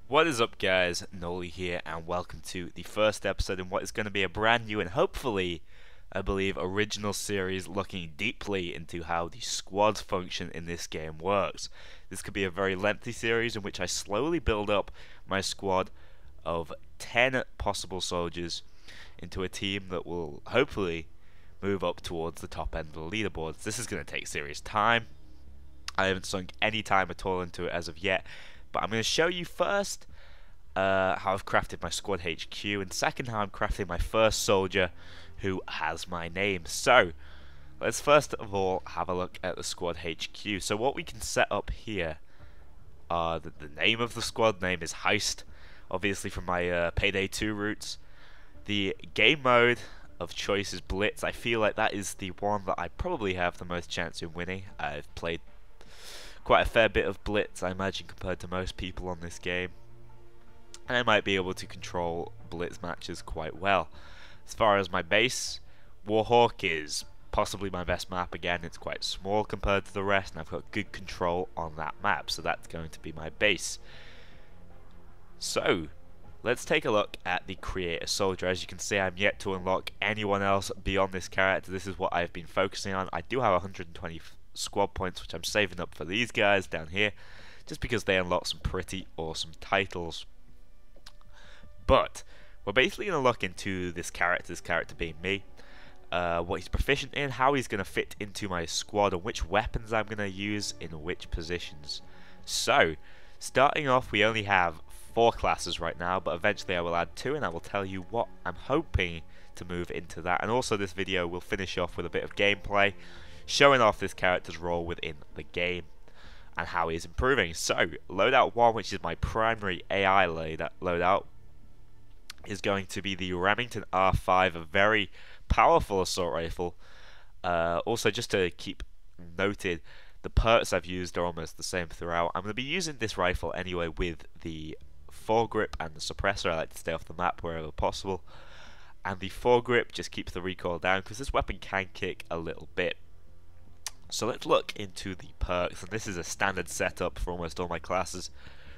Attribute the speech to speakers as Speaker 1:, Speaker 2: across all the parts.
Speaker 1: What is up, guys? Kknowley here, and welcome to the first episode in what is going to be a brand new and hopefully, I believe, original series looking deeply into how the squad function in this game works. This could be a very lengthy series in which I slowly build up my squad of 10 possible soldiers into a team that will hopefully move up towards the top end of the leaderboards. This is going to take serious time. I haven't sunk any time at all into it as of yet, but I'm going to show you first how I've crafted my squad HQ, and second how I'm crafting my first soldier who has my name. So let's first of all have a look at the squad HQ. So what we can set up here are the name of the squad name is Heist, obviously from my Payday 2 roots. The game mode of choice is Blitz. I feel like that is the one that I probably have the most chance in winning. I've played quite a fair bit of Blitz, I imagine, compared to most people on this game, and I might be able to control Blitz matches quite well. As far as my base, Warhawk is possibly my best map. Again, it's quite small compared to the rest, and I've got good control on that map, so that's going to be my base. So let's take a look at the Creator Soldier. As you can see, I'm yet to unlock anyone else beyond this character. This is what I've been focusing on. I do have 120 squad points, which I'm saving up for these guys down here, just because they unlock some pretty awesome titles. But we're basically going to look into this character being me, what he's proficient in, how he's going to fit into my squad, and which weapons I'm going to use in which positions. So, starting off, we only have 4 classes right now, but eventually I will add 2, and I will tell you what I'm hoping to move into that. And also this video will finish off with a bit of gameplay, showing off this character's role within the game and how he is improving. So, loadout 1, which is my primary AI loadout, is going to be the Remington R5, a very powerful assault rifle. Also, just to keep noted, the perks I've used are almost the same throughout. I'm going to be using this rifle anyway with the foregrip and the suppressor. I like to stay off the map wherever possible. And the foregrip just keeps the recoil down because this weapon can kick a little bit. So let's look into the perks, and this is a standard setup for almost all my classes.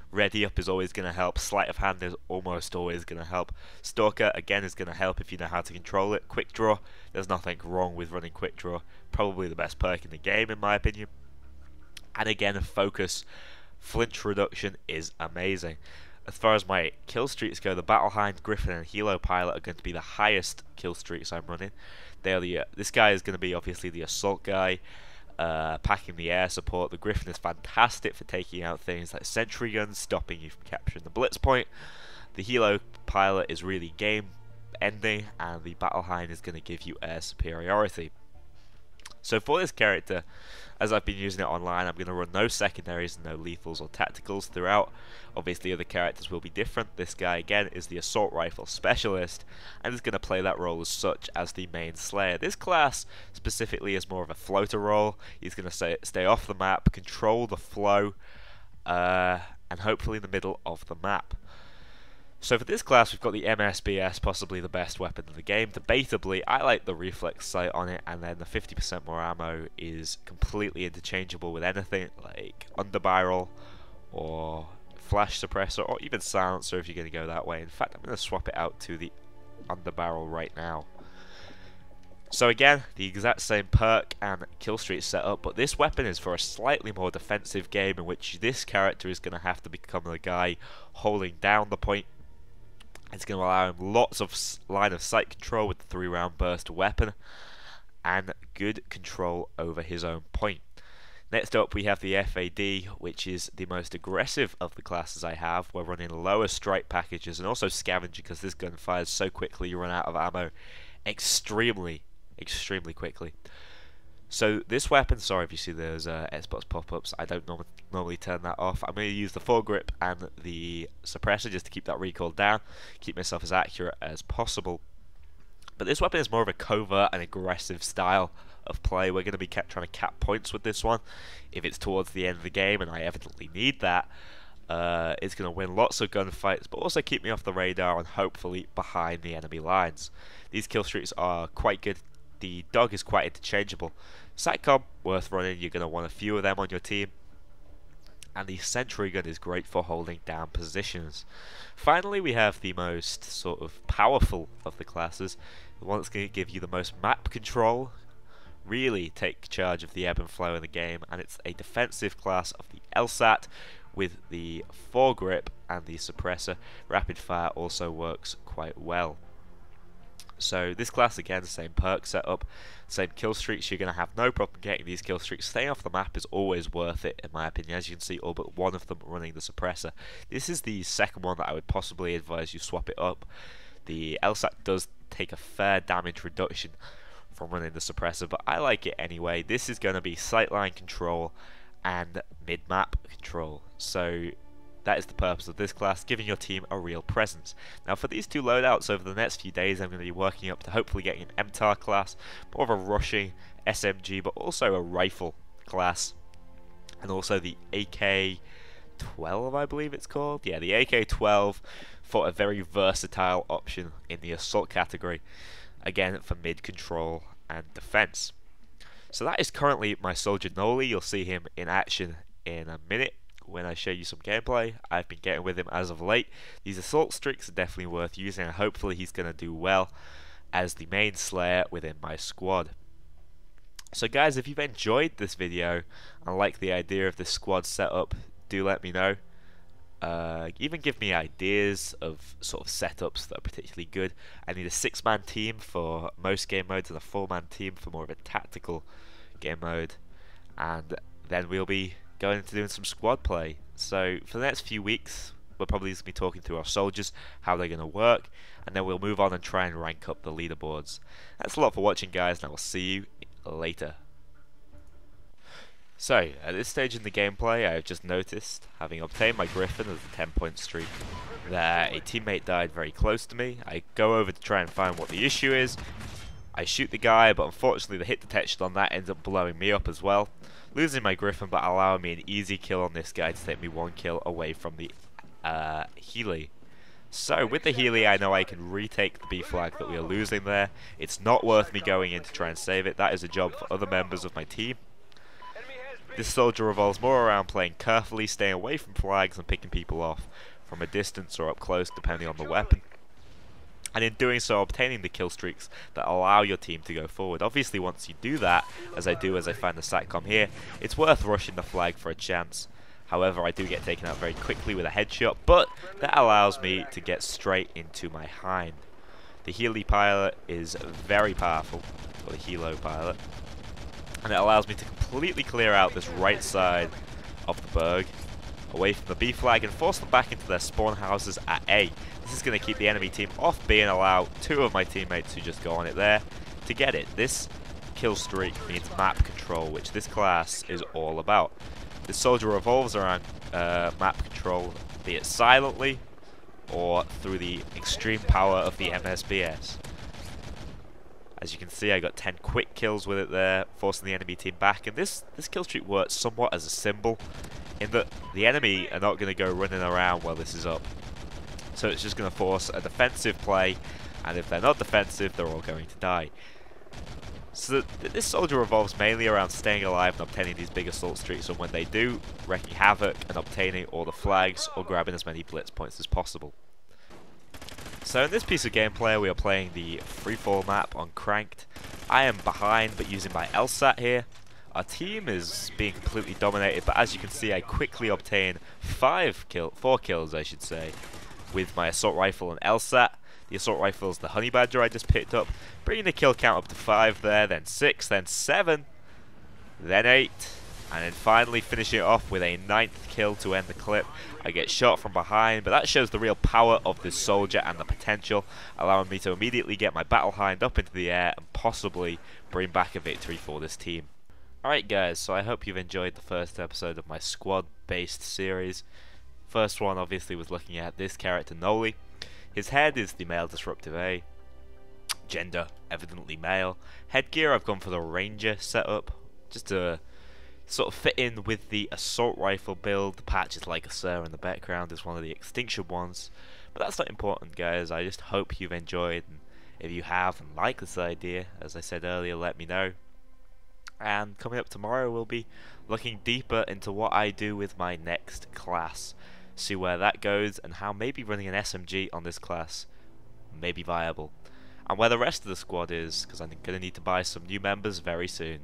Speaker 1: Ready Up is always going to help, Sleight of Hand is almost always going to help, Stalker again is going to help if you know how to control it, Quick Draw, there's nothing wrong with running Quick Draw, probably the best perk in the game in my opinion. And again, Focus, flinch reduction is amazing. As far as my kill streaks go, the Battle Hind, Griffin and Helo Pilot are going to be the highest kill streaks I'm running. They are this guy is going to be obviously the assault guy, packing the air support. The Griffin is fantastic for taking out things like sentry guns, stopping you from capturing the blitz point. The Helo Pilot is really game ending, and the Battle Hind is going to give you air superiority. So for this character, as I've been using it online, I'm going to run no secondaries, no lethals or tacticals throughout. Obviously other characters will be different. This guy again is the assault rifle specialist and is going to play that role as such as the main slayer. This class specifically is more of a floater role. He's going to stay off the map, control the flow, and hopefully in the middle of the map. So for this class, we've got the MSBS, possibly the best weapon in the game. Debatably, I like the reflex sight on it, and then the 50% more ammo is completely interchangeable with anything like underbarrel or flash suppressor or even silencer if you're going to go that way. In fact, I'm going to swap it out to the underbarrel right now. So again, the exact same perk and kill streak setup, but this weapon is for a slightly more defensive game in which this character is going to have to become the guy holding down the point. It's going to allow him lots of line of sight control with the 3-round burst weapon and good control over his own point. Next up we have the FAD, which is the most aggressive of the classes I have. We're running lower strike packages and also scavenger because this gun fires so quickly you run out of ammo extremely quickly. So this weapon, sorry if you see those Xbox pop-ups, I don't normally turn that off. I'm going to use the foregrip and the suppressor just to keep that recoil down, keep myself as accurate as possible. But this weapon is more of a covert and aggressive style of play. We're going to be trying to cap points with this one. If it's towards the end of the game, and I evidently need that, it's going to win lots of gunfights, but also keep me off the radar and hopefully behind the enemy lines. These kill streaks are quite good. The dog is quite interchangeable. Satcom, worth running. You're going to want a few of them on your team. and the sentry gun is great for holding down positions. Finally, we have the most sort of powerful of the classes, the one that's going to give you the most map control, really take charge of the ebb and flow in the game, and it's a defensive class of the LSAT with the foregrip and the suppressor. Rapid fire also works quite well. So this class, again, same perk setup, same kill streaks. You're going to have no problem getting these kill streaks. Staying off the map is always worth it, in my opinion. As you can see, all but one of them running the suppressor. This is the second one that I would possibly advise you swap it up. The LSAT does take a fair damage reduction from running the suppressor, but I like it anyway. This is going to be sightline control and mid-map control. So that is the purpose of this class, giving your team a real presence. Now for these two loadouts over the next few days, I'm going to be working up to hopefully getting an MTAR class, more of a rushing SMG, but also a rifle class, and also the AK-12, I believe it's called. Yeah, the AK-12 for a very versatile option in the assault category, again for mid control and defense. So that is currently my soldier Kknowley. You'll see him in action in a minute when I show you some gameplay. I've been getting with him as of late. These assault streaks are definitely worth using, and hopefully he's going to do well as the main slayer within my squad. So guys, if you've enjoyed this video and like the idea of this squad setup, do let me know. Even give me ideas of sort of setups that are particularly good. I need a 6-man team for most game modes and a 4-man team for more of a tactical game mode, and then we'll be going into doing some squad play. So for the next few weeks, we're probably going to be talking through our soldiers, how they're going to work, and then we'll move on and try and rank up the leaderboards. That's a lot for watching, guys, and I will see you later. So, at this stage in the gameplay, I have just noticed, having obtained my Griffin as a 10-point streak, that a teammate died very close to me. I go over to try and find what the issue is. I shoot the guy, but unfortunately the hit detection on that ends up blowing me up as well, losing my Griffin, but allowing me an easy kill on this guy to take me 1 kill away from the Healy. So with the Healy, I know I can retake the B flag that we are losing there. It's not worth me going in to try and save it. That is a job for other members of my team. This soldier revolves more around playing carefully, staying away from flags and picking people off from a distance or up close depending on the weapon, and in doing so obtaining the kill streaks that allow your team to go forward. Obviously once you do that, as I do as I find the SATCOM here, it's worth rushing the flag for a chance. However, I do get taken out very quickly with a headshot, but that allows me to get straight into my hind. The Healy pilot is very powerful, or the Helo pilot, and it allows me to completely clear out this right side of the Berg, away from the B flag, and force them back into their spawn houses at A. This is going to keep the enemy team off B and allow 2 of my teammates who just go on it there to get it. This kill streak means map control, which this class is all about. This soldier revolves around map control, be it silently or through the extreme power of the MSBS. As you can see, I got 10 quick kills with it there, forcing the enemy team back, and this kill streak works somewhat as a symbol, in that the enemy are not going to go running around while this is up. So it's just going to force a defensive play, and if they're not defensive, they're all going to die. So this soldier revolves mainly around staying alive and obtaining these big assault streaks, and when they do, wreaking havoc and obtaining all the flags or grabbing as many blitz points as possible. So in this piece of gameplay, we are playing the freefall map on Cranked. I am behind, but using my LSAT here. Our team is being completely dominated, but as you can see, I quickly obtain 4 kills, I should say, with my assault rifle and LSAT. The assault rifle is the Honey Badger I just picked up, bringing the kill count up to 5 there, then 6, then 7, then 8, and then finally finishing it off with a 9th kill to end the clip. I get shot from behind, but that shows the real power of this soldier and the potential, allowing me to immediately get my battle hind up into the air and possibly bring back a victory for this team. Alright guys, so I hope you've enjoyed the first episode of my squad-based series. First one obviously was looking at this character, Kknowley. His head is the male disruptive A. Gender, evidently male. Headgear, I've gone for the Ranger setup, just to sort of fit in with the assault rifle build. The patch is like a sir in the background, is one of the extinction ones. But that's not important, guys. I just hope you've enjoyed, and if you have and like this idea, as I said earlier, let me know. And coming up tomorrow, we'll be looking deeper into what I do with my next class, see where that goes, and how maybe running an SMG on this class may be viable, and where the rest of the squad is, because I'm going to need to buy some new members very soon.